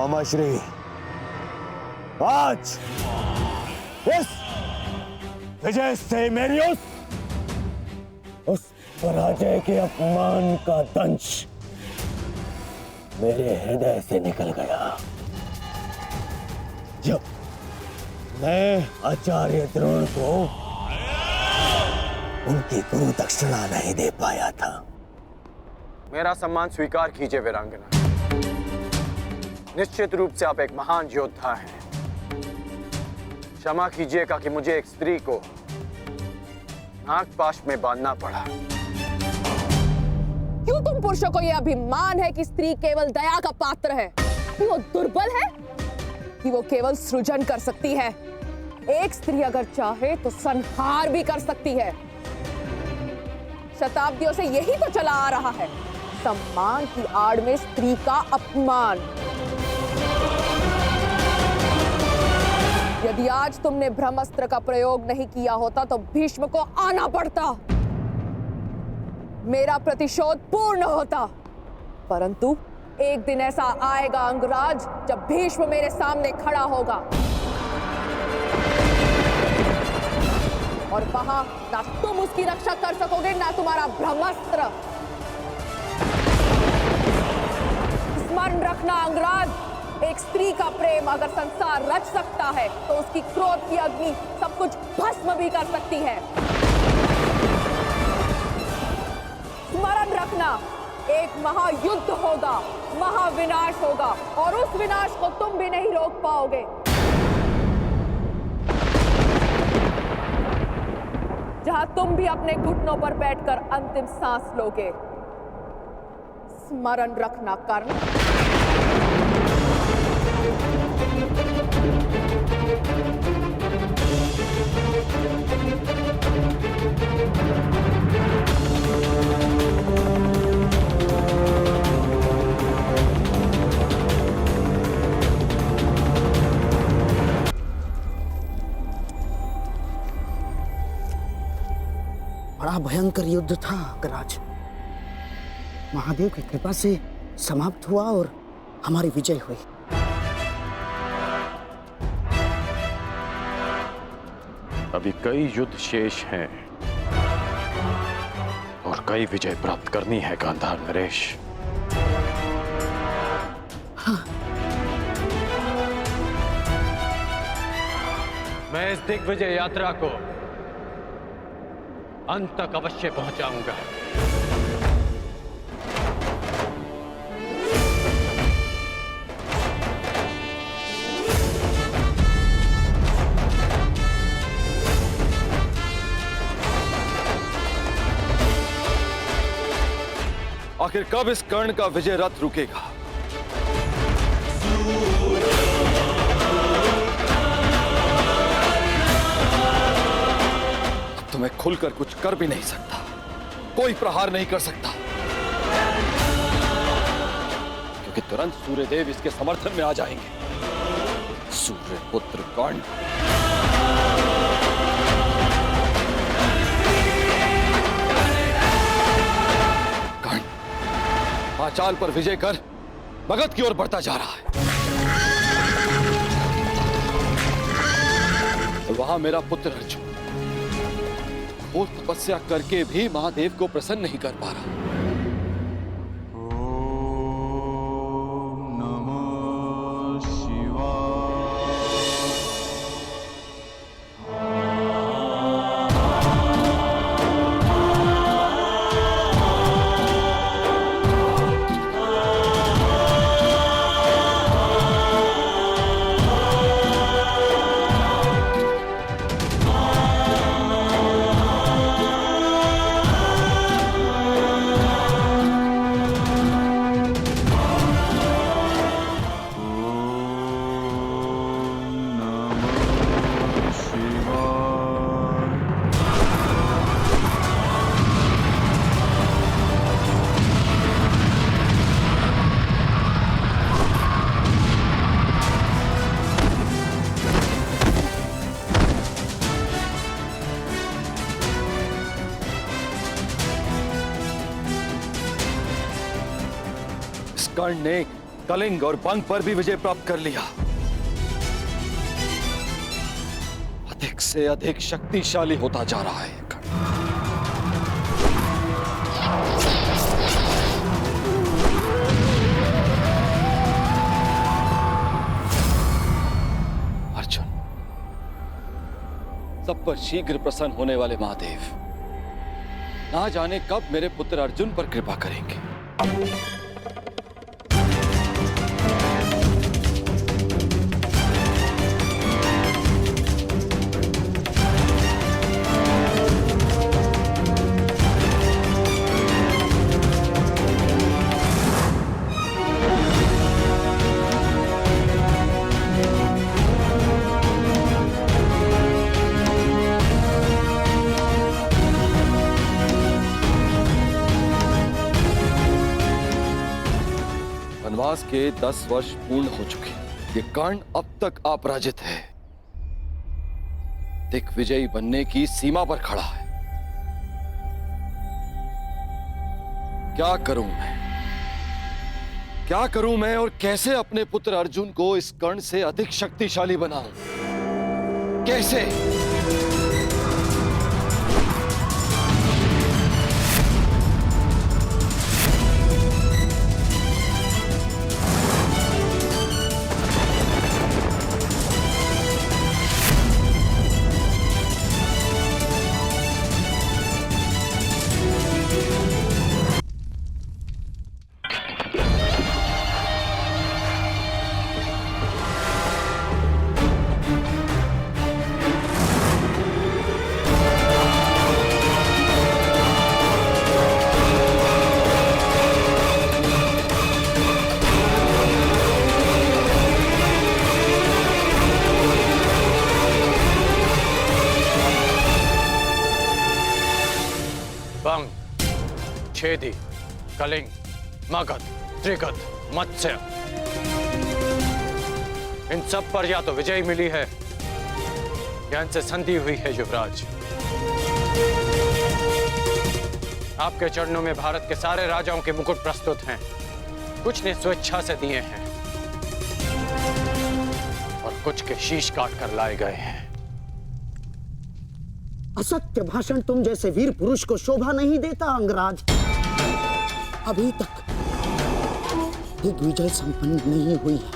मामा श्री, आज इस विजय से मेरी उस पराजय के अपमान का दंश मेरे हृदय से निकल गया जब मैं आचार्य द्रोण को उनकी गुरु दक्षिणा नहीं दे पाया था। मेरा सम्मान स्वीकार कीजिए वीरांगना। निश्चित रूप से आप एक महान योद्धा हैं। क्षमा कीजिएगा कि मुझे एक स्त्री को नागपाश में बांधना पड़ा। क्यों तुम पुरुषों को यह अभिमान है कि स्त्री केवल दया का पात्र है? कि वो दुर्बल है? कि वो केवल सृजन कर सकती है? एक स्त्री अगर चाहे तो संहार भी कर सकती है। शताब्दियों से यही तो चला आ रहा है, सम्मान की आड़ में स्त्री का अपमान। यदि आज तुमने ब्रह्मास्त्र का प्रयोग नहीं किया होता तो भीष्म को आना पड़ता, मेरा प्रतिशोध पूर्ण होता। परंतु एक दिन ऐसा आएगा अंगराज जब भीष्म मेरे सामने खड़ा होगा और वहां ना तुम उसकी रक्षा कर सकोगे ना तुम्हारा ब्रह्मास्त्र। स्मरण रखना अंगराज, एक स्त्री का प्रेम अगर संसार रच सकता है तो उसकी क्रोध की अग्नि सब कुछ भस्म भी कर सकती है। स्मरण रखना, एक महायुद्ध होगा, महाविनाश होगा और उस विनाश को तुम भी नहीं रोक पाओगे। जहां तुम भी अपने घुटनों पर बैठकर अंतिम सांस लोगे। स्मरण रखना कर्ण। बड़ा भयंकर युद्ध था अंगराज। महादेव की कृपा से समाप्त हुआ और हमारी विजय हुई। अभी कई युद्ध शेष हैं और कई विजय प्राप्त करनी है गांधार नरेश। हाँ। मैं इस दिग्विजय यात्रा को अंत तक अवश्य पहुंचाऊंगा। आखिर कब इस कर्ण का विजय रथ रुकेगा? अब तो मैं खुलकर कुछ कर भी नहीं सकता, कोई प्रहार नहीं कर सकता, क्योंकि तुरंत सूर्यदेव इसके समर्थन में आ जाएंगे। सूर्यपुत्र कर्ण। पांचाल पर विजय कर मगध की ओर बढ़ता जा रहा है। वहां मेरा पुत्र अर्जुन घोर तपस्या करके भी महादेव को प्रसन्न नहीं कर पा रहा। कर्ण ने कलिंग और बंग पर भी विजय प्राप्त कर लिया। अधिक से अधिक शक्तिशाली होता जा रहा है ये कर्ण। अर्जुन, सब पर शीघ्र प्रसन्न होने वाले महादेव ना जाने कब मेरे पुत्र अर्जुन पर कृपा करेंगे। वनवास के 10 वर्ष पूर्ण हो चुके। ये कर्ण अब तक अपराजित है, दिग्विजयी बनने की सीमा पर खड़ा है। क्या करूं मैं और कैसे अपने पुत्र अर्जुन को इस कर्ण से अधिक शक्तिशाली बनाऊं? कैसे? बंग, छेदी, कलिंग, मगध, त्रिगध, मत्स्य, इन सब पर या तो विजय मिली है या इनसे संधि हुई है। युवराज, आपके चरणों में भारत के सारे राजाओं के मुकुट प्रस्तुत हैं। कुछ ने स्वेच्छा से दिए हैं और कुछ के शीश काट कर लाए गए हैं। असत्य भाषण तुम जैसे वीर पुरुष को शोभा नहीं देता अंगराज। अभी तक दिग्विजय संपन्न नहीं हुई है,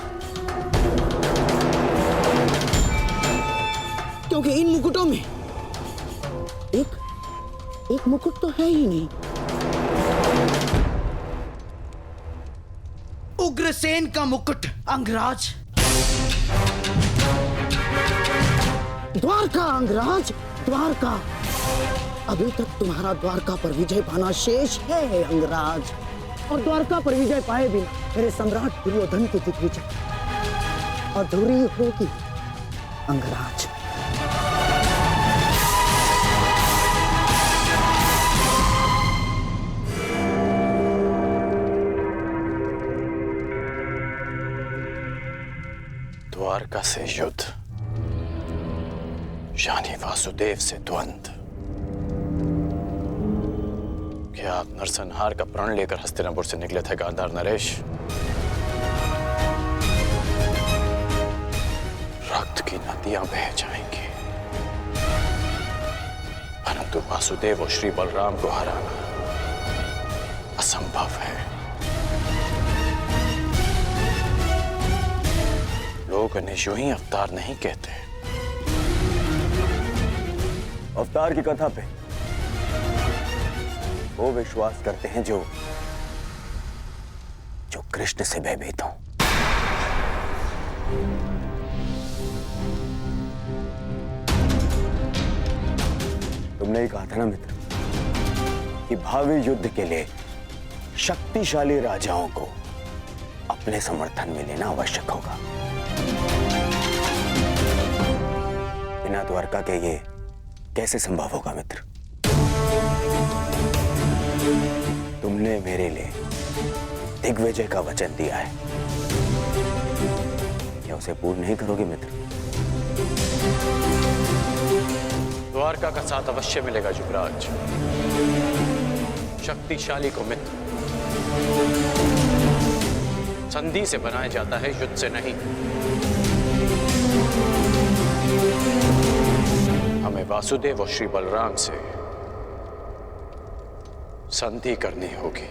क्योंकि इन मुकुटों में एक मुकुट तो है ही नहीं। उग्रसेन का मुकुट अंगराज। द्वारका अंगराज, द्वारका। अभी तक तुम्हारा द्वारका पर विजय पाना शेष है अंगराज, और द्वारका पर विजय पाए बिना मेरे सम्राट दुर्योधन की दिग्विजय अधूरी होगी अंगराज। द्वारका से युद्ध यानी वासुदेव से द्वंद्व। क्या आप नरसंहार का प्रण लेकर हस्तिनापुर से निकले थे गांधार नरेश? रक्त की नदियां बह जाएंगी, परंतु वासुदेव और श्री बलराम को हराना असंभव है। लोग उन्हें यूं ही अवतार नहीं कहते। अवतार की कथा पे वो विश्वास करते हैं जो कृष्ण से भयभीत हो। तुमने ही कहा था ना मित्र कि भावी युद्ध के लिए शक्तिशाली राजाओं को अपने समर्थन में लेना आवश्यक होगा। बिना द्वारका के ये कैसे संभव होगा मित्र? तुमने मेरे लिए दिग्विजय का वचन दिया है, क्या उसे पूर्ण नहीं करोगे मित्र? द्वारका का साथ अवश्य मिलेगा युवराज। शक्तिशाली को मित्र संधि से बनाया जाता है, युद्ध से नहीं। हमें वासुदेव और श्री बलराम से संधि करनी होगी।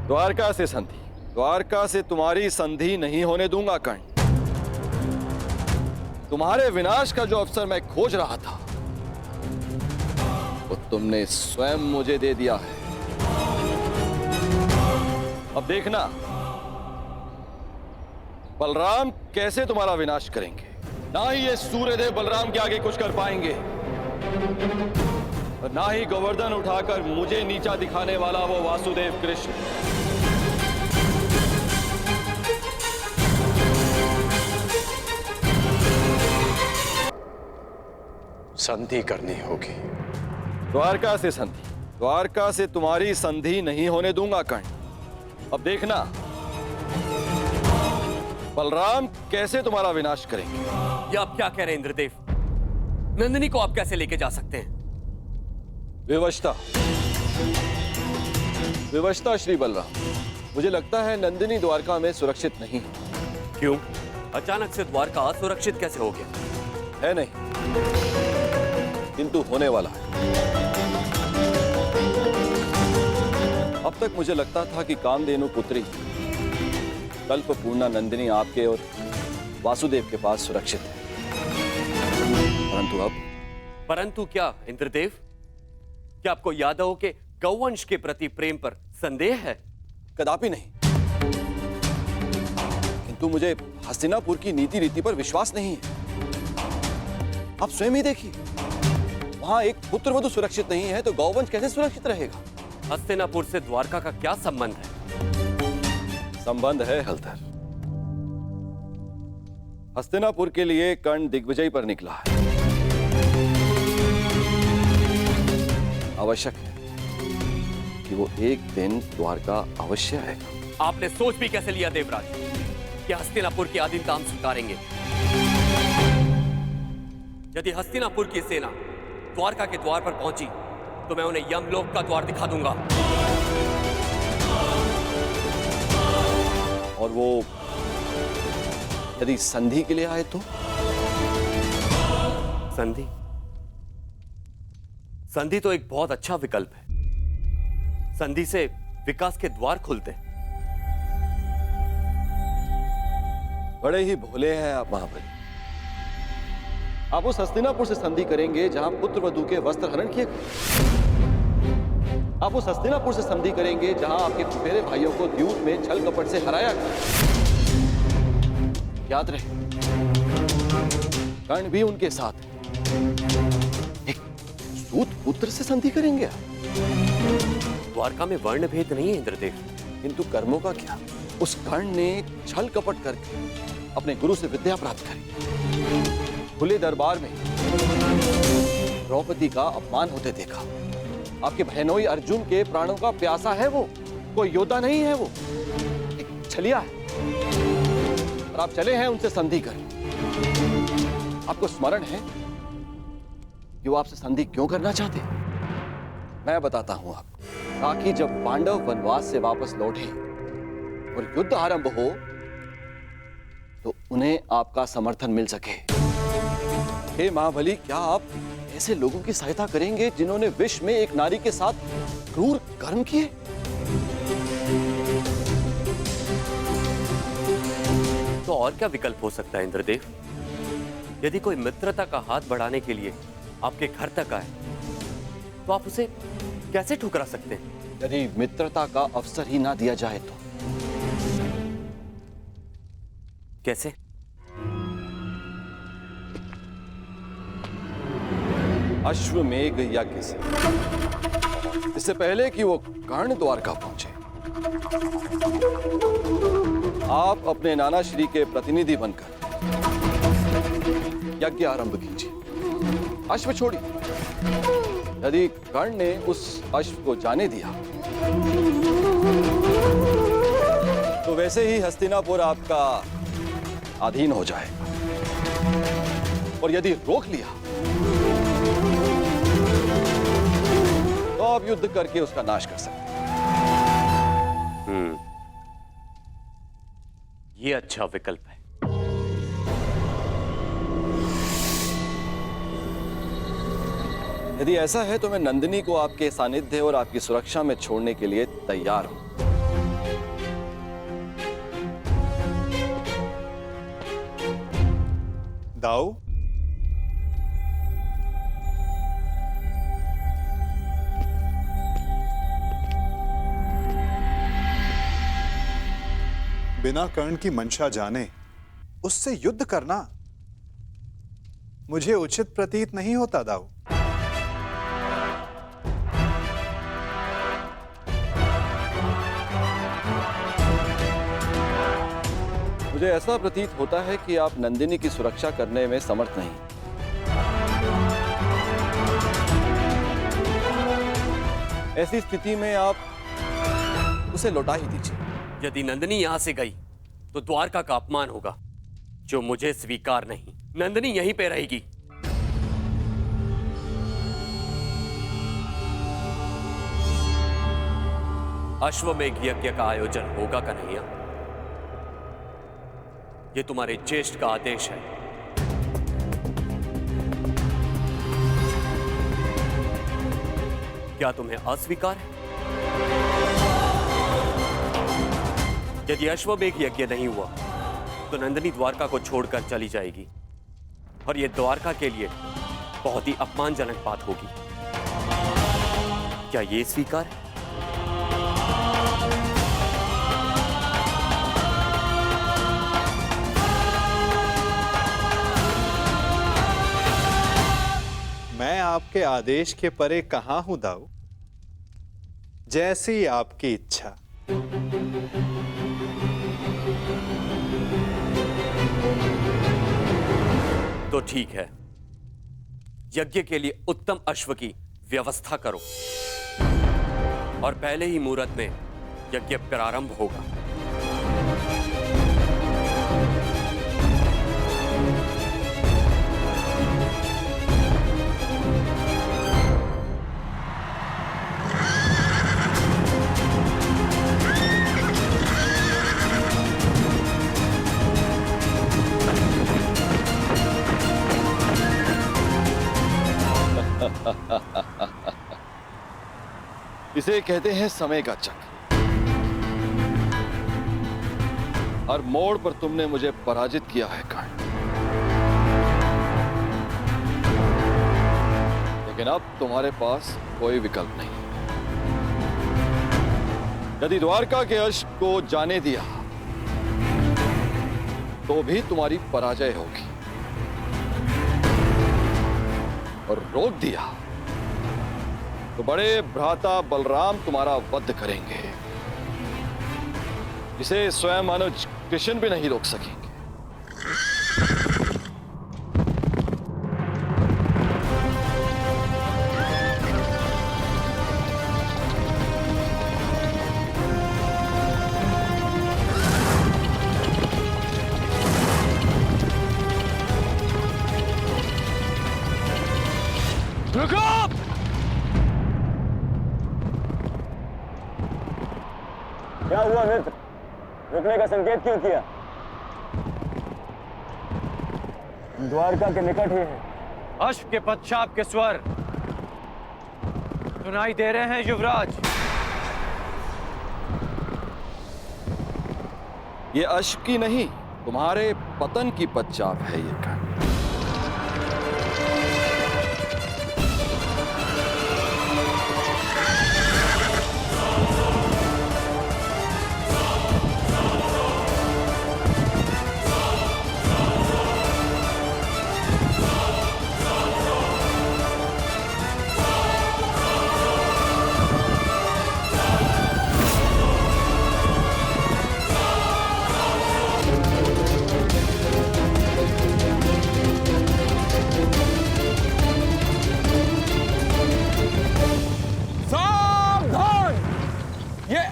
द्वारका से संधि? द्वारका से तुम्हारी संधि नहीं होने दूंगा कर्ण। तुम्हारे विनाश का जो अवसर मैं खोज रहा था वो तुमने स्वयं मुझे दे दिया है। अब देखना बलराम कैसे तुम्हारा विनाश करेंगे। ना ही ये सूर्यदेव बलराम के आगे कुछ कर पाएंगे और ना ही गोवर्धन उठाकर मुझे नीचा दिखाने वाला वो वासुदेव कृष्ण। संधि करनी होगी। द्वारका से संधि? द्वारका से तुम्हारी संधि नहीं होने दूंगा कर्ण। अब देखना बलराम कैसे तुम्हारा विनाश करेंगे। ये आप क्या कह रहे हैं इंद्रदेव? नंदिनी को आप कैसे लेके जा सकते हैं? विवशता, विवशता श्री बलराम। मुझे लगता है नंदिनी द्वारका में सुरक्षित नहीं है। क्यों? अचानक से द्वारका असुरक्षित कैसे हो गया? है नहीं, किंतु होने वाला है। अब तक मुझे लगता था कि कामधेनु पुत्री कल्पपूर्णा नंदिनी आपके और वासुदेव के पास सुरक्षित है, परंतु अब? परंतु क्या इंद्रदेव? क्या आपको यादवों के गौवंश के प्रति प्रेम पर संदेह है? कदापि नहीं, किंतु मुझे हस्तिनापुर की नीति रीति पर विश्वास नहीं है। आप स्वयं ही देखिए, वहां एक पुत्रवधू सुरक्षित नहीं है तो गौवंश कैसे सुरक्षित रहेगा? हस्तिनापुर से द्वारका का क्या संबंध है? संबंध है हलधर। हस्तिनापुर के लिए कर्ण दिग्विजय पर निकला है। आवश्यक है कि वो एक दिन द्वारका अवश्य आएगा। आपने सोच भी कैसे लिया देवराज कि हस्तिनापुर की अधीनता हम स्वीकारेंगे? यदि हस्तिनापुर की सेना द्वारका के द्वार पर पहुंची तो मैं उन्हें यमलोक का द्वार दिखा दूंगा। और वो यदि संधि के लिए आए तो? संधि? संधि तो एक बहुत अच्छा विकल्प है। संधि से विकास के द्वार खुलते। बड़े ही भोले हैं आप महाबली। आप उस हस्तिनापुर से संधि करेंगे जहां पुत्रवधू के वस्त्र हरण किए गए। आप उस हस्तिनापुर से संधि करेंगे जहां आपके फुफेरे भाइयों को द्यूत में छल कपट से हराया गया। याद रहे, कर्ण भी उनके साथ है। एक सूत पुत्र से संधि करेंगे। द्वारका में वर्ण भेद नहीं है इंद्रदेव। किंतु कर्मों का क्या? उस कर्ण ने छल कपट करके अपने गुरु से विद्या प्राप्त करी। खुले दरबार में द्रौपदी का अपमान होते देखा। आपके बहनोई अर्जुन के प्राणों का प्यासा है वो, कोई योद्धा नहीं है वो, एक छलिया है। और आप चले हैं उनसे संधि कर। आपको स्मरण है कि वो आपसे संधि क्यों करना चाहते? मैं बताता हूं आपको, ताकि जब पांडव वनवास से वापस लौटे और युद्ध आरंभ हो तो उन्हें आपका समर्थन मिल सके। हे महाबली, क्या आप ऐसे लोगों की सहायता करेंगे जिन्होंने विश्व में एक नारी के साथ क्रूर कर्म किए? तो और क्या विकल्प हो सकता है इंद्रदेव? यदि कोई मित्रता का हाथ बढ़ाने के लिए आपके घर तक आए तो आप उसे कैसे ठुकरा सकते हैं? यदि मित्रता का अवसर ही ना दिया जाए तो? कैसे? अश्वमेघ यज्ञ से, इससे पहले कि वो कर्ण द्वारका पहुंचे, आप अपने नाना श्री के प्रतिनिधि बनकर यज्ञ आरंभ कीजिए। अश्व छोड़िए। यदि कर्ण ने उस अश्व को जाने दिया तो वैसे ही हस्तिनापुर आपका अधीन हो जाएगा। और यदि रोक लिया तो आप युद्ध करके उसका नाश कर सकते हैं। ये अच्छा विकल्प है। यदि ऐसा है तो मैं नंदिनी को आपके सानिध्य और आपकी सुरक्षा में छोड़ने के लिए तैयार हूं। दाऊ, बिना कर्ण की मंशा जाने उससे युद्ध करना मुझे उचित प्रतीत नहीं होता दाऊ। मुझे ऐसा प्रतीत होता है कि आप नंदिनी की सुरक्षा करने में समर्थ नहीं। ऐसी स्थिति में आप उसे लौटा ही दीजिए। यदि नंदिनी यहां से गई तो द्वारका का अपमान होगा, जो मुझे स्वीकार नहीं। नंदिनी यहीं पे रहेगी। अश्वमेघ यज्ञ का आयोजन होगा कन्हैया। ये तुम्हारे ज्येष्ठ का आदेश है। क्या तुम्हें अस्वीकार है? यदि अश्वमेघ यज्ञ नहीं हुआ तो नंदिनी द्वारका को छोड़कर चली जाएगी और यह द्वारका के लिए बहुत ही अपमानजनक बात होगी। क्या यह स्वीकार है? मैं आपके आदेश के परे कहां हूं दाऊ। जैसी आपकी इच्छा। तो ठीक है, यज्ञ के लिए उत्तम अश्व की व्यवस्था करो और पहले ही मुहूर्त में यज्ञ प्रारंभ होगा। इसे कहते हैं समय का चक्र। हर मोड़ पर तुमने मुझे पराजित किया है कर्ण, लेकिन अब तुम्हारे पास कोई विकल्प नहीं। यदि द्वारका के अश्व को जाने दिया तो भी तुम्हारी पराजय होगी, और रोक दिया तो बड़े भ्राता बलराम तुम्हारा वध करेंगे, इसे स्वयं अनुज कृष्ण भी नहीं रोक सकेंगे। क्या हुआ मित्र? रुकने का संकेत क्यों किया? द्वारका के निकट ही है। अश्व के पश्चात के स्वर सुनाई दे रहे हैं युवराज। ये अश्व की नहीं, तुम्हारे पतन की पश्चात है ये कर्ण।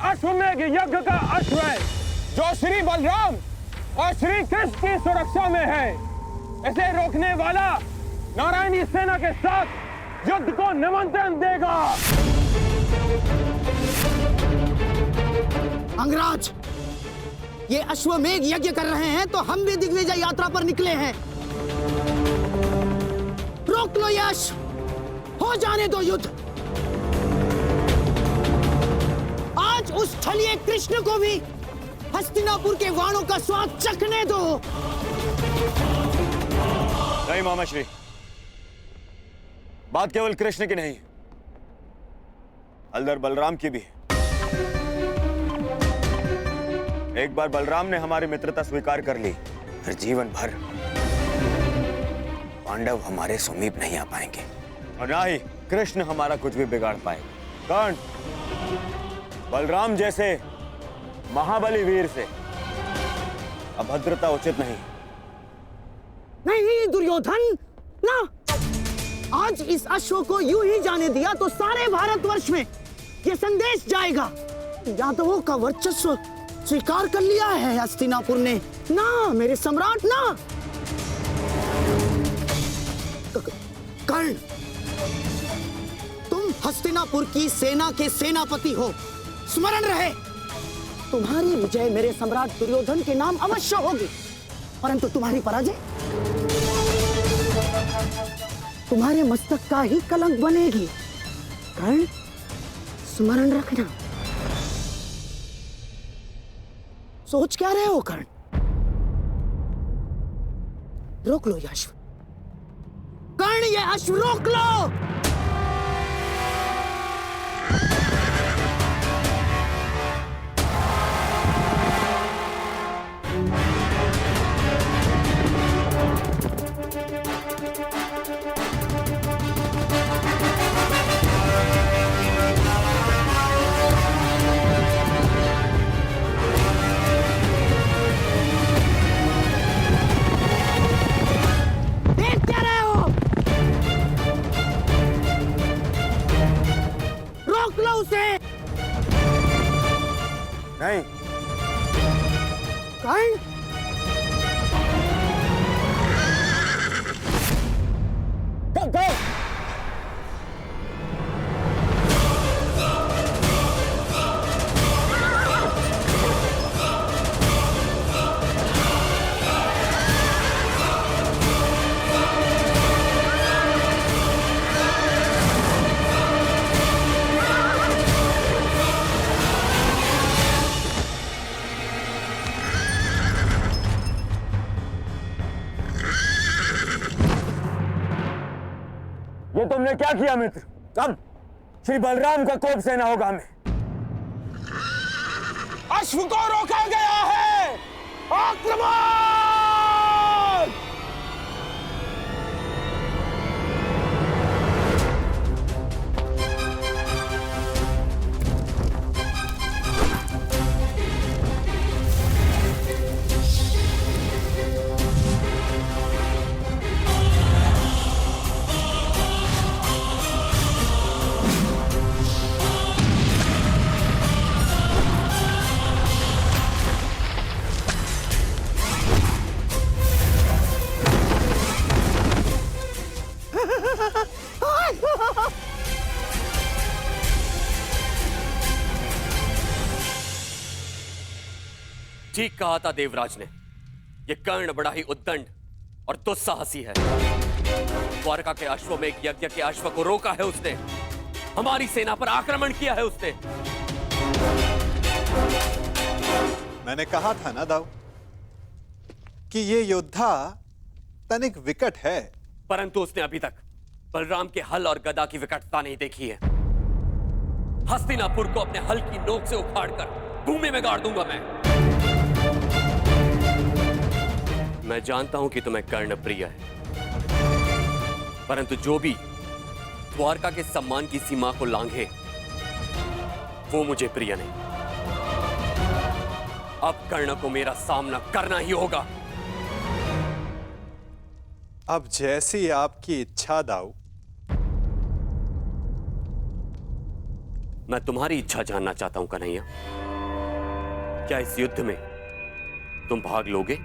अश्वमेघ यज्ञ का अश्व है जो श्री बलराम और श्री कृष्ण की सुरक्षा में है। इसे रोकने वाला नारायणी सेना के साथ युद्ध को निमंत्रण देगा। अंगराज, ये अश्वमेघ यज्ञ कर रहे हैं तो हम भी दिग्विजय यात्रा पर निकले हैं। रोक लो यश, हो जाने दो युद्ध। आज उस छलिए कृष्ण को भी हस्तिनापुर के वाणों का स्वाद चखने दो। नहीं मामाश्री, बात केवल कृष्ण की नहीं, हलधर बलराम की भी है। एक बार बलराम ने हमारी मित्रता स्वीकार कर ली, फिर जीवन भर पांडव हमारे समीप नहीं आ पाएंगे और ना ही कृष्ण हमारा कुछ भी बिगाड़ पाएगा। कर्ण, बलराम जैसे महाबली वीर से अभद्रता उचित नहीं। नहीं दुर्योधन, ना। आज इस अश्व को यूं ही जाने दिया तो सारे भारतवर्ष में यह संदेश जाएगा, यादवों का वर्चस्व स्वीकार कर लिया है हस्तिनापुर ने। ना मेरे सम्राट, ना। कर्ण, तुम हस्तिनापुर की सेना के सेनापति हो, स्मरण रहे। तुम्हारी विजय मेरे सम्राट दुर्योधन के नाम अवश्य होगी, परंतु तुम्हारी पराजय तुम्हारे मस्तक का ही कलंक बनेगी। कर्ण, स्मरण रखना। सोच क्या रहे हो कर्ण? रोक लो ये अश्व। कर्ण, ये अश्व रोक लो। नहीं। कर्ण, go! ये तुमने क्या किया मित्र? अब श्री बलराम का कोप सेना होगा हमें। अश्व को रोका गया है, आक्रमण! ठीक कहा था देवराज ने, यह कर्ण बड़ा ही उद्दंड और दुस्साहसी है। द्वारका के अश्वमेघ यज्ञ के अश्व को रोका है उसने, हमारी सेना पर आक्रमण किया है उसने। मैंने कहा था ना दाऊ कि ये योद्धा तनिक विकट है, परंतु उसने अभी तक बलराम के हल और गदा की विकटता नहीं देखी है। हस्तिनापुर को अपने हल की नोक से उखाड़कर भूमि में गाड़ दूंगा मैं जानता हूं कि तुम्हें कर्ण प्रिय है, परंतु जो भी द्वारका के सम्मान की सीमा को लांघे वो मुझे प्रिय नहीं। अब कर्ण को मेरा सामना करना ही होगा। अब जैसी आपकी इच्छा दाऊ। मैं तुम्हारी इच्छा जानना चाहता हूं कन्हैया, क्या इस युद्ध में तुम भाग लोगे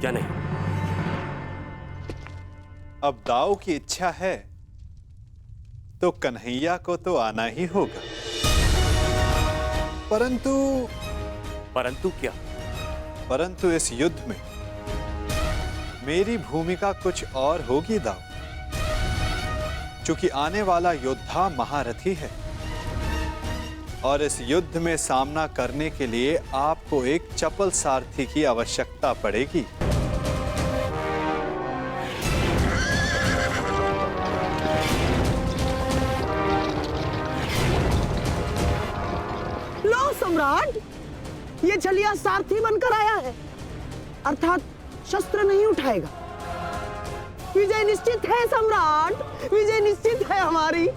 या नहीं? अब दाऊ की इच्छा है तो कन्हैया को तो आना ही होगा। परंतु परंतु क्या? परंतु इस युद्ध में मेरी भूमिका कुछ और होगी दाऊ, क्योंकि आने वाला योद्धा महारथी है और इस युद्ध में सामना करने के लिए आपको एक चपल सारथी की आवश्यकता पड़ेगी। लो सम्राट, ये छलिया सारथी बनकर आया है, अर्थात शस्त्र नहीं उठाएगा। विजय निश्चित है सम्राट, विजय निश्चित है हमारी।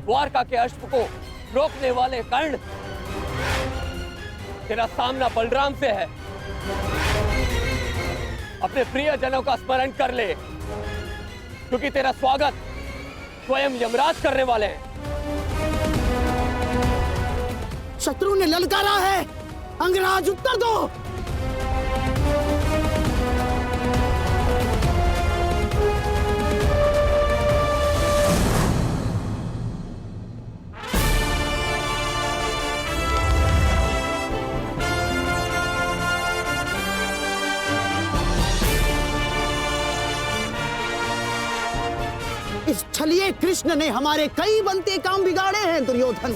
द्वारका के अश्व को रोकने वाले कर्ण, तेरा सामना बलराम से है। अपने प्रियजनों का स्मरण कर ले, क्योंकि तेरा स्वागत स्वयं यमराज करने वाले हैं। शत्रु ने ललकारा है, अंगराज उत्तर दो। इस छलिए कृष्ण ने हमारे कई बनते काम बिगाड़े हैं दुर्योधन।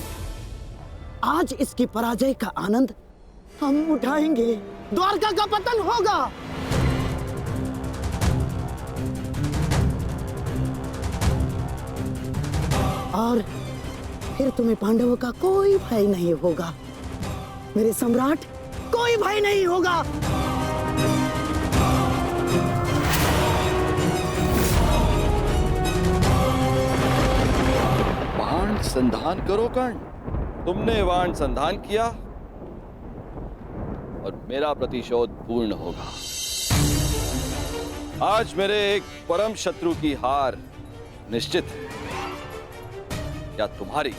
आज इसकी पराजय का आनंद हम उठाएंगे, द्वारका का पतन होगा। और फिर तुम्हें पांडवों का कोई भय नहीं होगा, मेरे सम्राट, कोई भय नहीं होगा। बाण संधान करो कर्ण, तुमने बाण संधान किया और मेरा प्रतिशोध पूर्ण होगा। आज मेरे एक परम शत्रु की हार निश्चित है, या तुम्हारी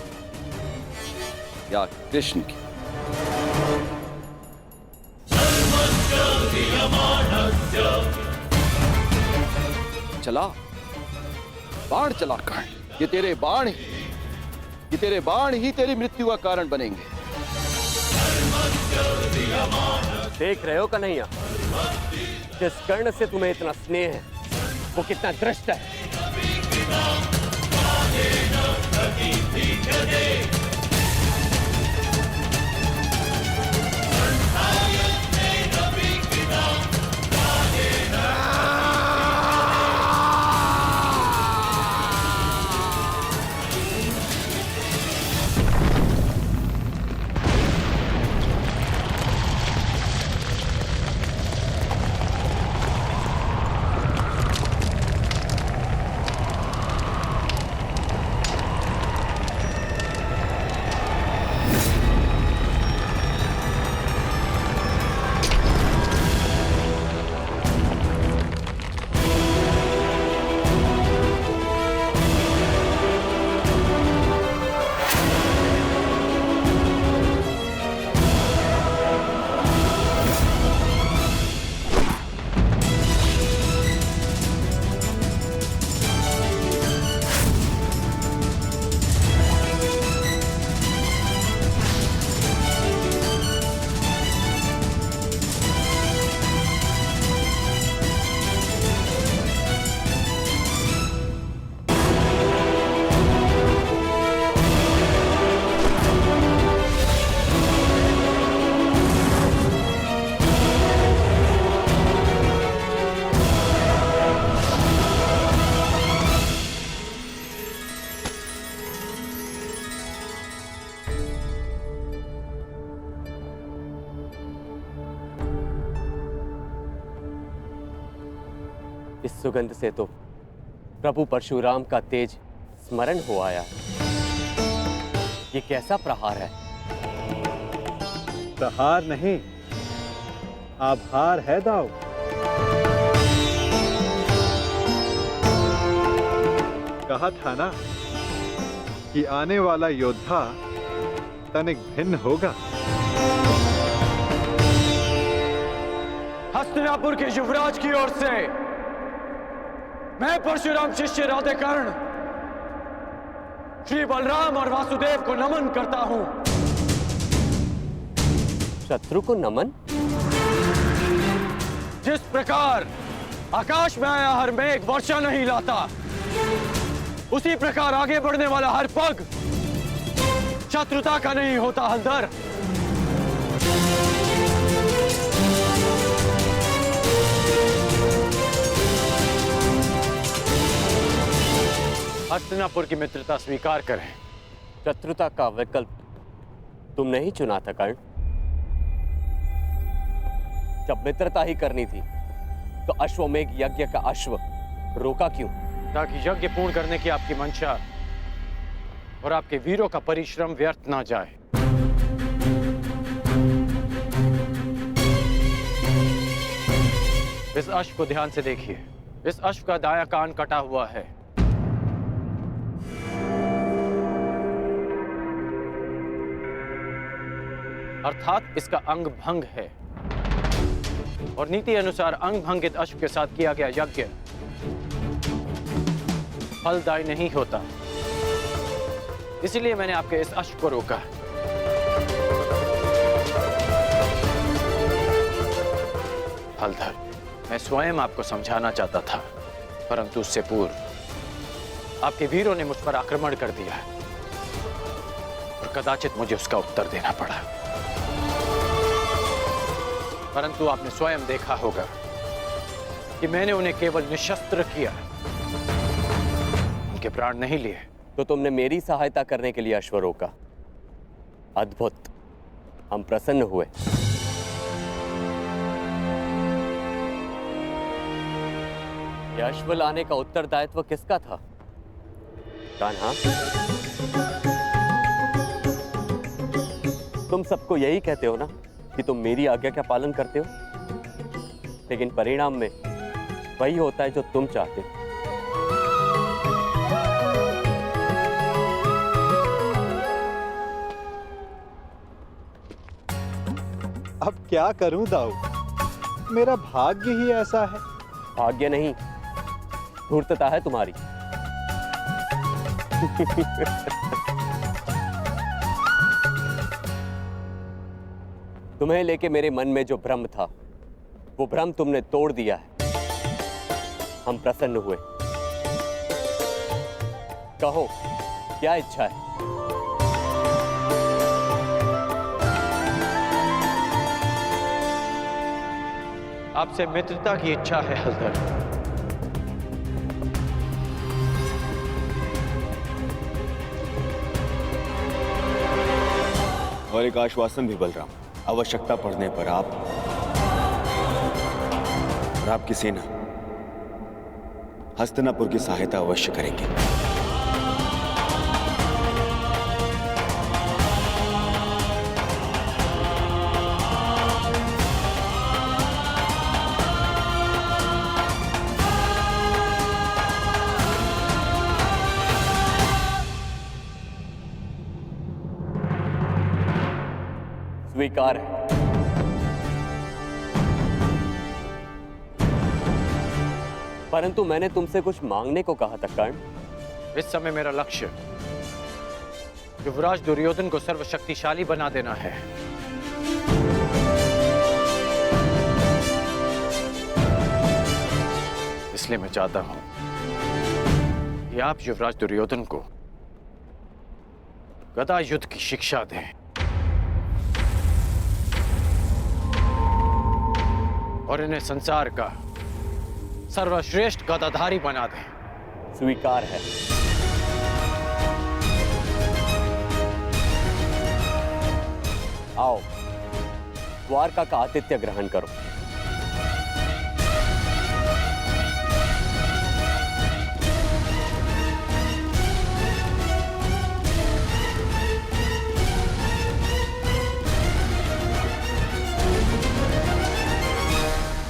या कृष्ण की। चला बाण चला कर्ण, ये तेरे बाण ही तेरी मृत्यु का कारण बनेंगे। देख रहे हो कन्हैया, जिस कर्ण से तुम्हें इतना स्नेह है वो कितना दृष्ट है। इस सुगंध से तो प्रभु परशुराम का तेज स्मरण हो आया है। ये कैसा प्रहार है? प्रहार नहीं, आभार है दाऊ। कहा था ना कि आने वाला योद्धा तनिक भिन्न होगा। हस्तिनापुर के युवराज की ओर से मैं परशुराम शिष्य राधेकर्ण श्री बलराम और वासुदेव को नमन करता हूं। शत्रु को नमन? जिस प्रकार आकाश में आया हर मेघ वर्षा नहीं लाता, उसी प्रकार आगे बढ़ने वाला हर पग शत्रुता का नहीं होता हलधर। हस्तिनापुर की मित्रता स्वीकार करें। शत्रुता का विकल्प तुमने ही चुना था कर्ण। जब मित्रता ही करनी थी तो अश्वमेघ यज्ञ का अश्व रोका क्यों? ताकि यज्ञ पूर्ण करने की आपकी मंशा और आपके वीरों का परिश्रम व्यर्थ ना जाए। इस अश्व को ध्यान से देखिए। इस अश्व का दायां कान कटा हुआ है। अर्थात इसका अंग भंग है और नीति अनुसार अंग भंगित अश्व के साथ किया गया यज्ञ फलदायी नहीं होता। इसलिए मैंने आपके इस अश्व को रोका। हलधर, मैं स्वयं आपको समझाना चाहता था, परंतु उससे पूर्व आपके वीरों ने मुझ पर आक्रमण कर दिया और कदाचित मुझे उसका उत्तर देना पड़ा। परंतु आपने स्वयं देखा होगा कि मैंने उन्हें केवल निशस्त्र किया, उनके प्राण नहीं लिए। तो तुमने मेरी सहायता करने के लिए अश्व रोका। अद्भुत, हम प्रसन्न हुए। यह अश्व लाने का उत्तरदायित्व किसका था? कान्हा, तुम सबको यही कहते हो ना कि तुम मेरी आज्ञा का पालन करते हो, लेकिन परिणाम में वही होता है जो तुम चाहते हो। अब क्या करूं दाऊ, मेरा भाग्य ही ऐसा है। भाग्य नहीं, धूर्तता है तुम्हारी। तुम्हें लेके मेरे मन में जो भ्रम था, वो भ्रम तुमने तोड़ दिया है। हम प्रसन्न हुए। कहो, क्या इच्छा है? आपसे मित्रता की इच्छा है हलधर। और एक आश्वासन भी बलराम, आवश्यकता पड़ने पर आप और आपकी सेना हस्तिनापुर की सहायता अवश्य करेंगे। स्वीकार है। परंतु मैंने तुमसे कुछ मांगने को कहा था कर्ण। इस समय मेरा लक्ष्य युवराज दुर्योधन को सर्वशक्तिशाली बना देना है। इसलिए मैं चाहता हूं कि आप युवराज दुर्योधन को गदा युद्ध की शिक्षा दें और इन्हें संसार का सर्वश्रेष्ठ गदाधारी बना दें। स्वीकार है। आओ, द्वारका का आतिथ्य ग्रहण करो।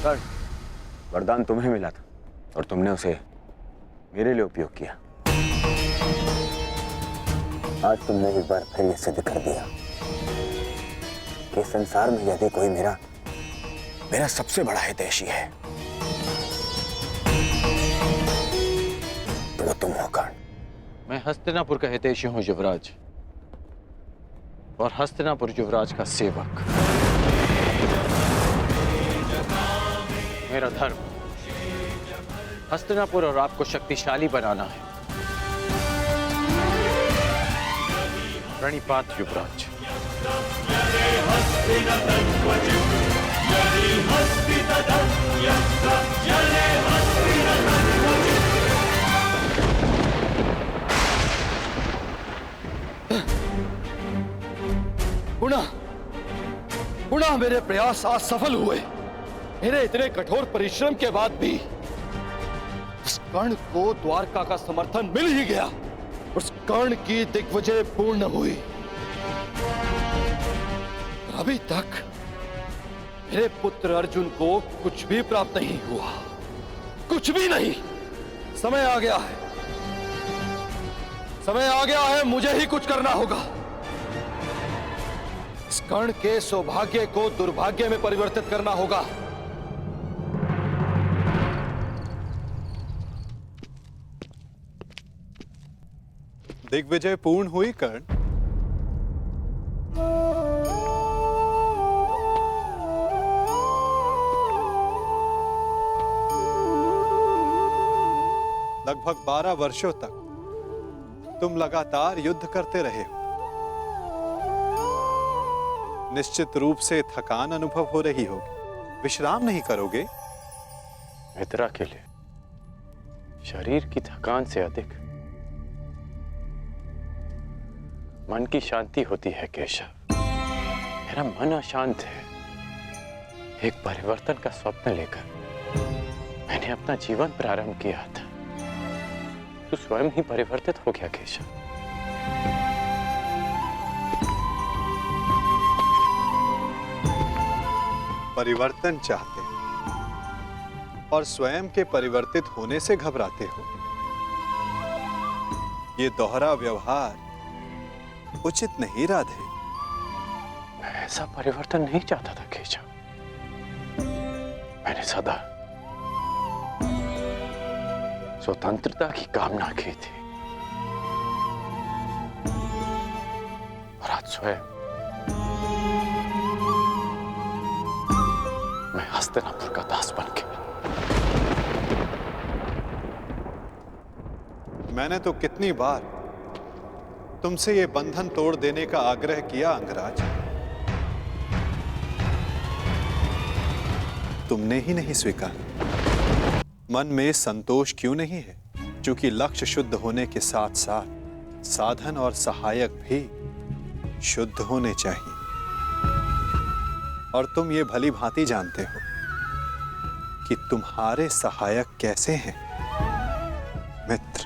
कर्ण, वरदान तुम्हें मिला था और तुमने उसे मेरे लिए उपयोग किया। आज तुमने एक बार फिर ये सिद्ध कर दिया कि संसार में यदि कोई मेरा सबसे बड़ा हितैषी है तो वो तुम हो कर्ण। मैं हस्तिनापुर का हितैषी हूं युवराज, और हस्तिनापुर युवराज का सेवक। मेरा धर्म हस्तिनापुर और आपको शक्तिशाली बनाना है। प्रणिपात युवराज। पुनः मेरे प्रयास आज सफल हुए। मेरे इतने कठोर परिश्रम के बाद भी उस कर्ण को द्वारका का समर्थन मिल ही गया। उस कर्ण की दिग्विजय पूर्ण हुई। अभी तक मेरे पुत्र अर्जुन को कुछ भी प्राप्त नहीं हुआ, कुछ भी नहीं। समय आ गया है, समय आ गया है, मुझे ही कुछ करना होगा। इस कर्ण के सौभाग्य को दुर्भाग्य में परिवर्तित करना होगा। दिग्विजय पूर्ण हुई कर्ण। लगभग 12 वर्षों तक तुम लगातार युद्ध करते रहे हो। निश्चित रूप से थकान अनुभव हो रही होगी। विश्राम नहीं करोगे? मित्रा के लिए शरीर की थकान से अधिक मन की शांति होती है केशव। मेरा मन अशांत है। एक परिवर्तन का स्वप्न लेकर मैंने अपना जीवन प्रारंभ किया था। तू स्वयं ही परिवर्तित हो गया केशव। परिवर्तन चाहते हो और स्वयं के परिवर्तित होने से घबराते हो। ये दोहरा व्यवहार उचित नहीं राधे। मैं ऐसा परिवर्तन नहीं चाहता था केशव। मैंने सदा स्वतंत्रता की कामना की थी, और आज स्वयं मैं हस्तिनापुर का दास बन गया। मैंने तो कितनी बार तुमसे ये बंधन तोड़ देने का आग्रह किया अंगराज, तुमने ही नहीं स्वीकारा। मन में संतोष क्यों नहीं है? क्योंकि लक्ष्य शुद्ध होने के साथ साथ साधन और सहायक भी शुद्ध होने चाहिए। और तुम ये भली भांति जानते हो कि तुम्हारे सहायक कैसे हैं। मित्र,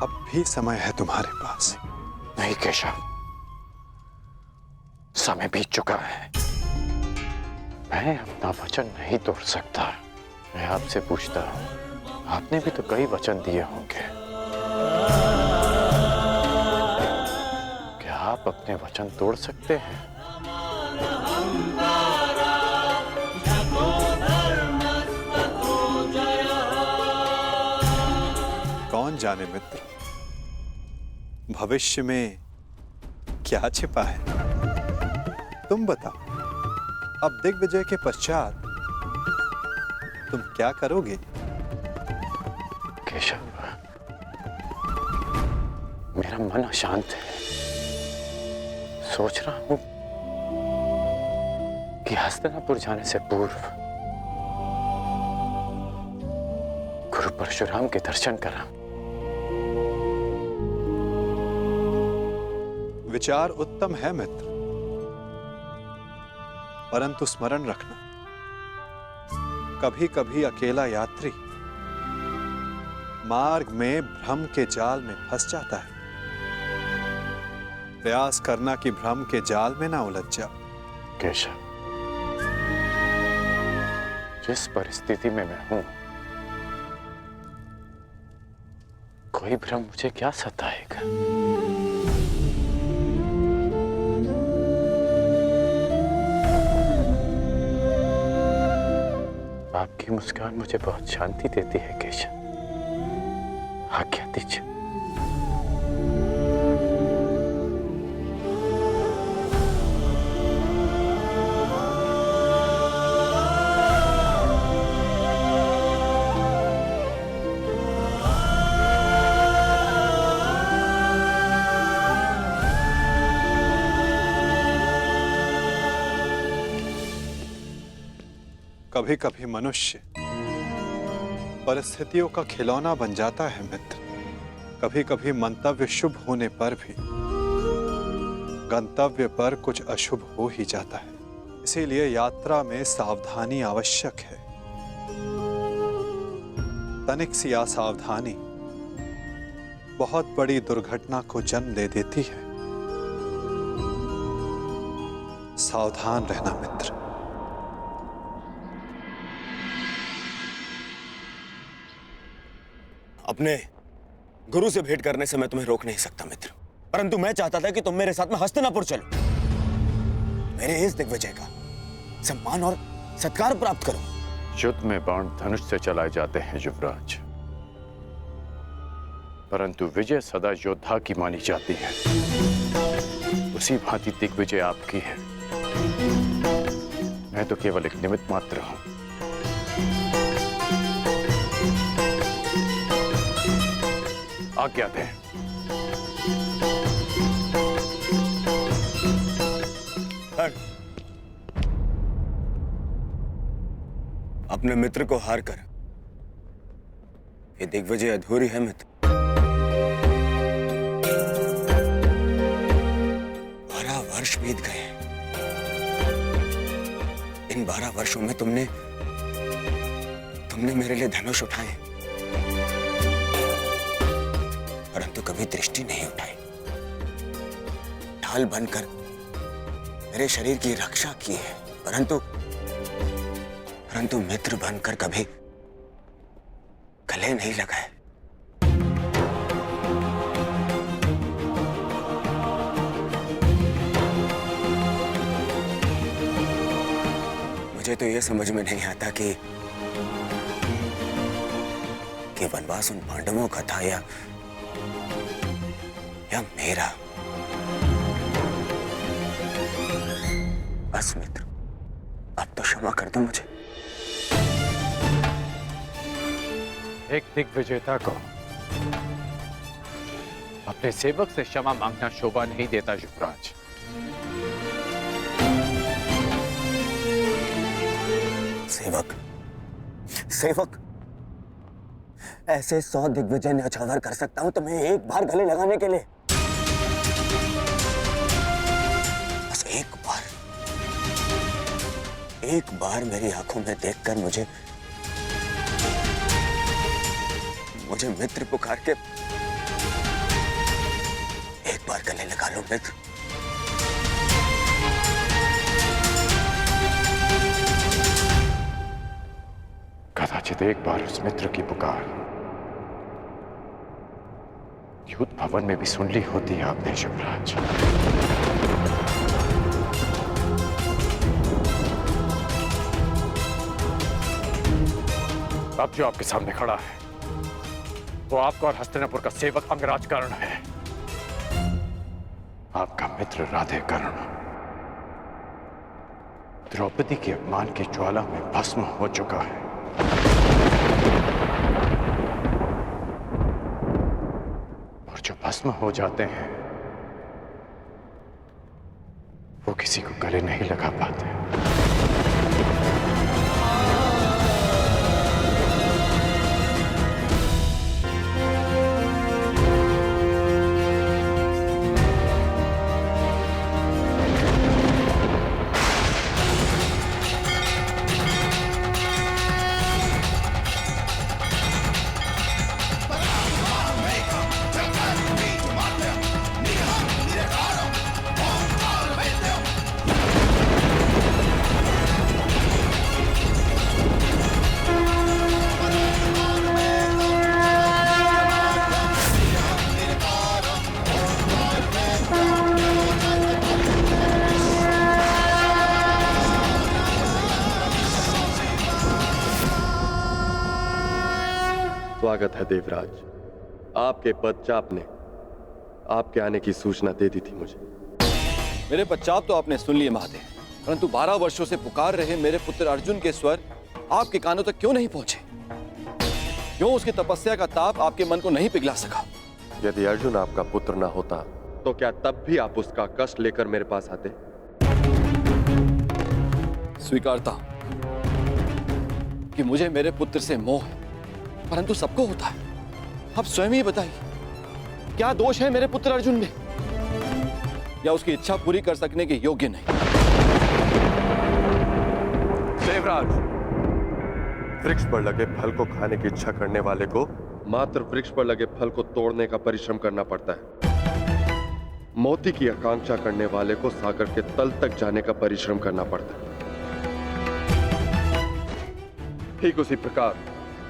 अब भी समय है तुम्हारे पास। नहीं केशव, समय बीत चुका है। मैं अपना वचन नहीं तोड़ सकता। मैं आपसे पूछता हूं, आपने भी तो कई वचन दिए होंगे। क्या आप अपने वचन तोड़ सकते हैं? कौन जाने मित्र, भविष्य में क्या छिपा है। तुम बताओ, अब दिग्विजय के पश्चात तुम क्या करोगे? केशव, मेरा मन अशांत है। सोच रहा हूं कि हस्तिनापुर जाने से पूर्व गुरु परशुराम के दर्शन करा। विचार उत्तम है मित्र, परंतु स्मरण रखना, कभी कभी अकेला यात्री मार्ग में भ्रम के जाल में फंस जाता है। प्रयास करना कि भ्रम के जाल में ना उलझ जाओ। केशव, जिस परिस्थिति में मैं हूं, कोई भ्रम मुझे क्या सताएगा? आपकी मुस्कान मुझे बहुत शांति देती है केशव। आज्ञा दीजिए। कभी कभी मनुष्य परिस्थितियों का खिलौना बन जाता है मित्र। कभी कभी मंतव्य शुभ होने पर भी गंतव्य पर कुछ अशुभ हो ही जाता है। इसीलिए यात्रा में सावधानी आवश्यक है। तनिक सी असावधानी बहुत बड़ी दुर्घटना को जन्म दे देती है। सावधान रहना मित्र। अपने गुरु से भेंट करने से मैं तुम्हें रोक नहीं सकता मित्र, परंतु मैं चाहता था कि तुम मेरे साथ में हस्तिनापुर चलो, मेरे इस दिग्विजय का सम्मान और सत्कार प्राप्त करो। युद्ध में बाण धनुष से चलाए जाते हैं युवराज, परंतु विजय सदा योद्धा की मानी जाती है। उसी भांति दिग्विजय आपकी है। मैं तो केवल एक निमित्त मात्र हूं। आज्ञा दें। अपने मित्र को हार कर ये दिग्विजय अधूरी है मित्र। 12 वर्ष बीत गए। इन 12 वर्षों में तुमने मेरे लिए धनुष उठाए, परंतु कभी दृष्टि नहीं उठाई। ढाल बनकर मेरे शरीर की रक्षा की है, परंतु मित्र बनकर कभी गले नहीं लगाए। मुझे तो यह समझ में नहीं आता कि वनवास उन पांडवों का था या मेरा। बस मित्र, अब तो क्षमा कर दो मुझे। एक दिग्विजेता को अपने सेवक से क्षमा मांगना शोभा नहीं देता युवराज। सेवक ऐसे 100 दिग्विजय न्यौछावर कर सकता हूं, तो मैं एक बार गले लगाने के लिए, बस एक बार मेरी आंखों में देखकर मुझे मित्र पुकार के एक बार गले लगा लो मित्र। कदाचित एक बार उस मित्र की पुकार युद्ध भवन में भी सुन ली होती आपने युवराज। अब जो आपके सामने खड़ा है वो आपका और हस्तिनापुर का सेवक अंगराज कर्ण है। आपका मित्र राधे कर्ण द्रौपदी के अपमान की ज्वाला में भस्म हो चुका है। और जो भस्म हो जाते हैं वो किसी को गले नहीं लगा पाते। स्वागत है देवराज। आपके पदचाप ने आपके आने की सूचना दे दी थी मुझे। मेरे पश्चात तो आपने सुन लिए महादेव, परंतु 12 वर्षों से पुकार रहे मेरे पुत्र अर्जुन के स्वर आपके कानों तक क्यों नहीं पहुंचे? क्यों उसकी तपस्या का ताप आपके मन को नहीं पिघला सका? यदि अर्जुन आपका पुत्र ना होता तो क्या तब भी आप उसका कष्ट लेकर मेरे पास आते? स्वीकारता हूं कि मुझे मेरे पुत्र से मोह है, परंतु सबको होता है। अब स्वयं ही बताइए, क्या दोष है मेरे पुत्र अर्जुन में, या उसकी इच्छा पूरी कर सकने के योग्य नहीं? देवराज, वृक्ष पर लगे फल को खाने की इच्छा करने वाले को मात्र वृक्ष पर लगे फल को तोड़ने का परिश्रम करना पड़ता है। मोती की आकांक्षा करने वाले को सागर के तल तक जाने का परिश्रम करना पड़ता है। ठीक उसी प्रकार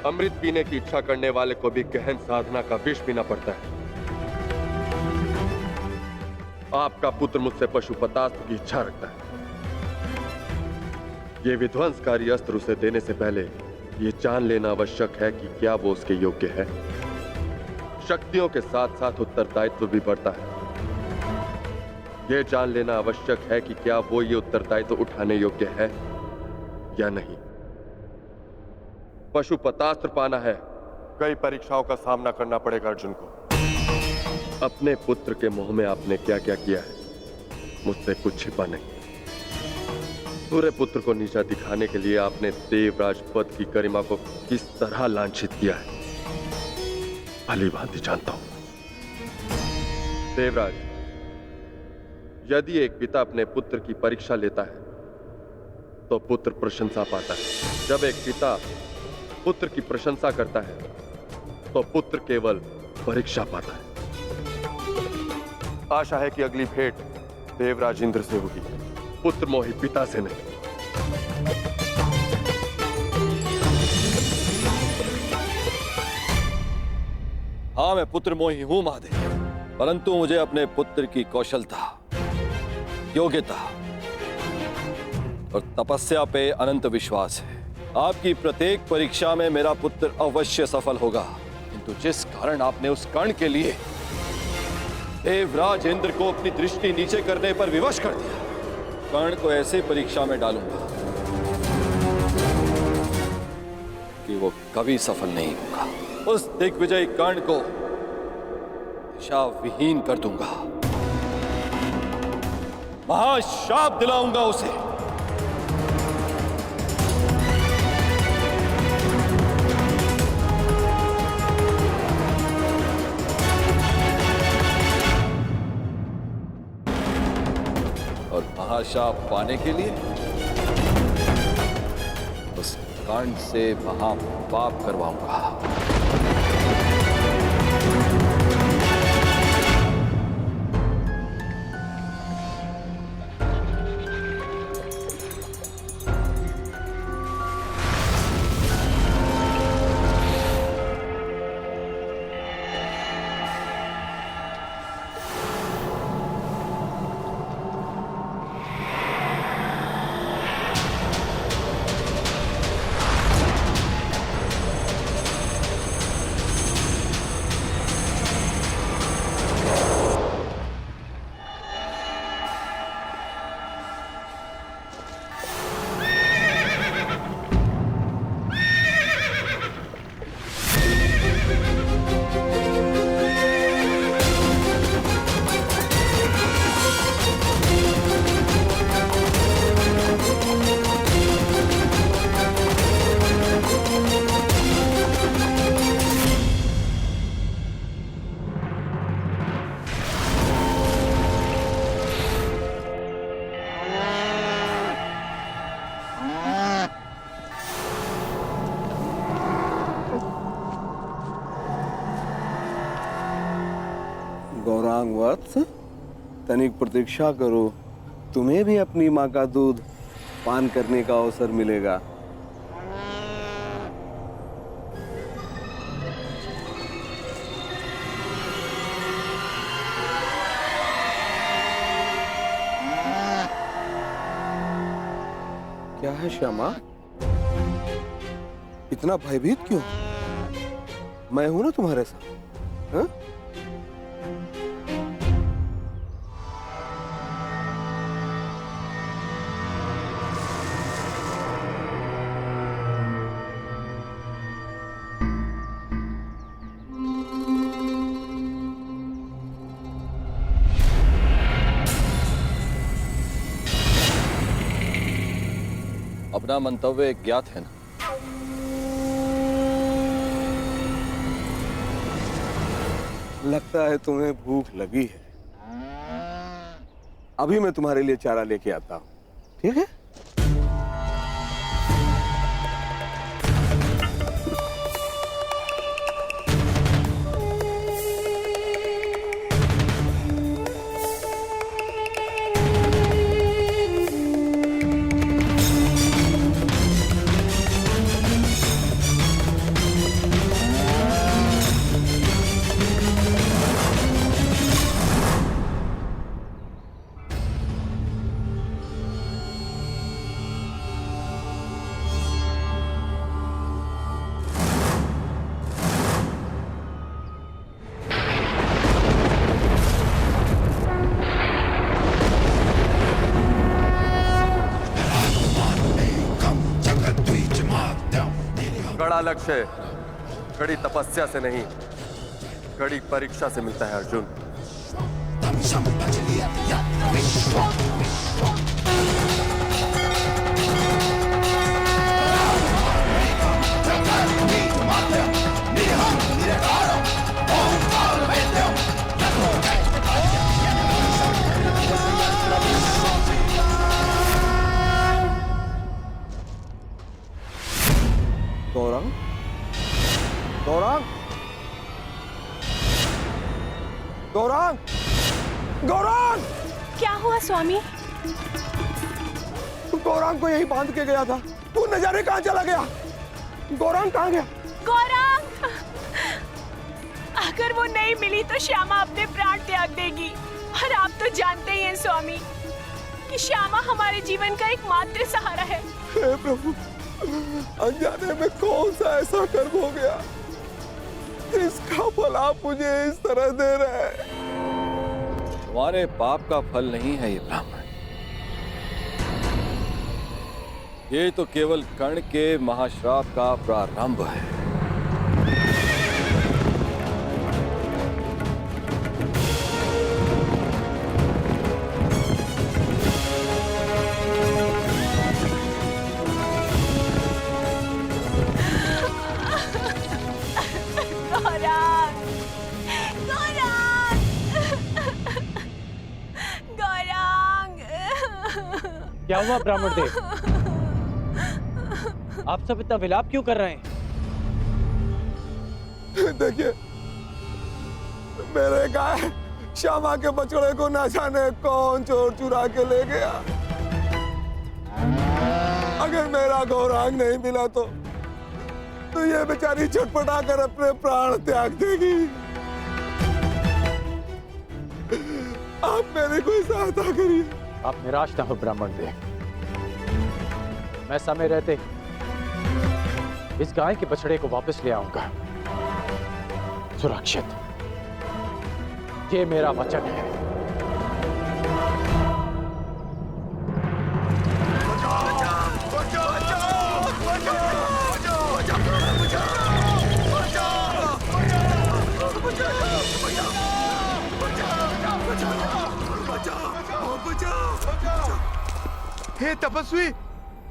अमृत पीने की इच्छा करने वाले को भी गहन साधना का विष पीना पड़ता है। आपका पुत्र मुझसे पशुपतास्त्र की इच्छा रखता है। यह विध्वंसकारी अस्त्र उसे देने से पहले यह जान लेना आवश्यक है कि क्या वो उसके योग्य है। शक्तियों के साथ साथ उत्तरदायित्व भी बढ़ता है। यह जान लेना आवश्यक है कि क्या वो ये उत्तरदायित्व उठाने योग्य है या नहीं। पशुपतास्त्र पाना है, कई परीक्षाओं का सामना करना पड़ेगा अर्जुन को। अपने पुत्र के मोह में आपने क्या क्या किया है, मुझसे कुछ छिपा नहीं। पूरे पुत्र को नीचा दिखाने के लिए आपने देवराज पद की गरिमा को किस तरह लांछित किया है, भली भांति जानता हूं। देवराज, यदि एक पिता अपने पुत्र की परीक्षा लेता है तो पुत्र प्रशंसा पाता है। जब एक पिता पुत्र की प्रशंसा करता है तो पुत्र केवल परीक्षा पाता है। आशा है कि अगली भेंट देवराज इंद्र से होगी, पुत्र मोही पिता से नहीं। हाँ, मैं पुत्र मोही हूं महादेव, परंतु मुझे अपने पुत्र की कौशलता, योग्यता और तपस्या पे अनंत विश्वास है। आपकी प्रत्येक परीक्षा में मेरा पुत्र अवश्य सफल होगा। किंतु जिस कारण आपने उस कर्ण के लिए देवराज इंद्र को अपनी दृष्टि नीचे करने पर विवश कर दिया, कर्ण को ऐसे परीक्षा में डालूंगा कि वो कभी सफल नहीं होगा। उस दिग्विजयी कर्ण को दिशा विहीन कर दूंगा, महाशाप दिलाऊंगा उसे। और महाशाप पाने के लिए उस कांड से महापाप करवाऊंगा। गौरांग वत्स, तनिक प्रतीक्षा करो, तुम्हें भी अपनी माँ का दूध पान करने का अवसर मिलेगा। क्या है श्यामा, इतना भयभीत क्यों? मैं हूं ना तुम्हारे साथ। हाँ? अपना मंतव्य ज्ञात है ना? लगता है तुम्हें भूख लगी है। अभी मैं तुम्हारे लिए चारा लेके आता हूं, ठीक है? कड़ा लक्ष्य कड़ी तपस्या से नहीं, कड़ी परीक्षा से मिलता है अर्जुन। गौरांग, गौरांग, गौरांग, गौरांग! क्या हुआ स्वामी? गौरांग को यही बांध के गया था, तू न जाने कहां चला गया। गौरांग कहां गया? गौरांग! अगर वो नहीं मिली तो श्यामा अपने प्राण त्याग देगी। और आप तो जानते ही हैं स्वामी कि श्यामा हमारे जीवन का एकमात्र सहारा है। हे प्रभु, अनजाने में कौन सा ऐसा कर्म हो गया जिसका फल आप मुझे इस तरह दे रहे हैं? तुम्हारे पाप का फल नहीं है ये ब्राह्मण, ये तो केवल कर्ण के महाश्राप का प्रारंभ है। क्या हुआ ब्राह्मण देव? आप सब इतना विलाप क्यों कर रहे हैं? देखिए, मेरे गाय श्यामा के बछड़े को न जाने कौन चोर चुरा के ले गया। अगर मेरा गौरांग नहीं मिला तो ये बेचारी छटपटा कर अपने प्राण त्याग देगी। आप मेरी कोई सहायता करिए। आप निराश ना हो ब्राह्मण देव, मैं समय रहते इस गाय के बछड़े को वापस ले आऊंगा सुरक्षित। ये मेरा वचन है। हे तपस्वी,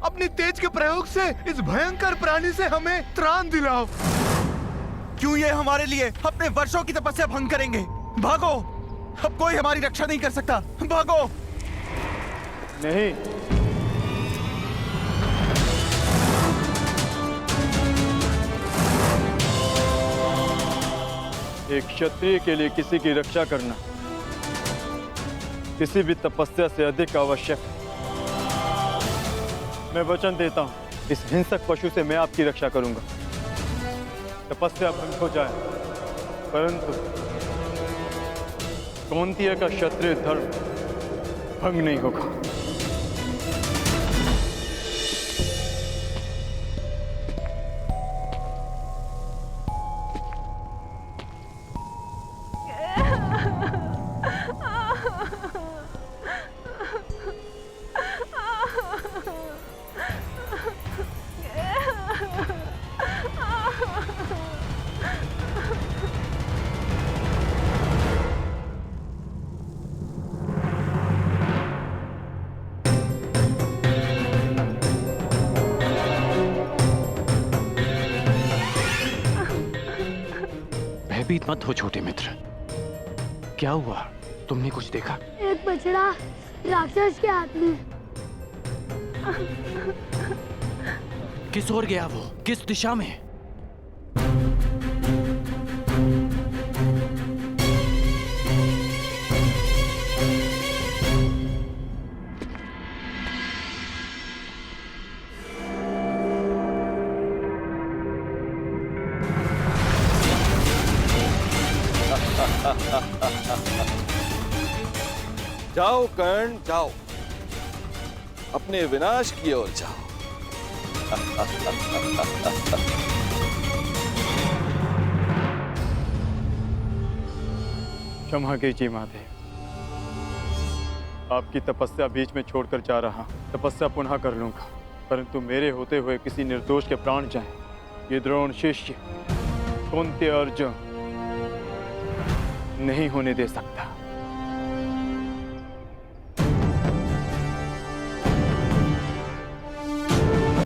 अपनी तेज के प्रयोग से इस भयंकर प्राणी से हमें त्राण दिलाओ। क्यों ये हमारे लिए अपने वर्षों की तपस्या भंग करेंगे? भागो, अब कोई हमारी रक्षा नहीं कर सकता। भागो। नहीं, एक क्षत्रिय के लिए किसी की रक्षा करना किसी भी तपस्या से अधिक आवश्यक है। मैं वचन देता हूं, इस हिंसक पशु से मैं आपकी रक्षा करूंगा। तपस्या भंग हो जाए, परंतु कौंतेय का क्षत्रिय धर्म भंग नहीं होगा। भयभीत मत हो छोटे मित्र। क्या हुआ? तुमने कुछ देखा? एक बछड़ा राक्षस के हाथ में। किस ओर गया वो? किस दिशा में? जाओ कर्ण, जाओ, अपने विनाश की ओर जाओ। क्षमा कीजिए महादेव, आपकी तपस्या बीच में छोड़कर जा रहा। तपस्या पुनः कर लूंगा, परंतु मेरे होते हुए किसी निर्दोष के प्राण जाएं, ये द्रोण शिष्य कुंती अर्जुन नहीं होने दे सकता।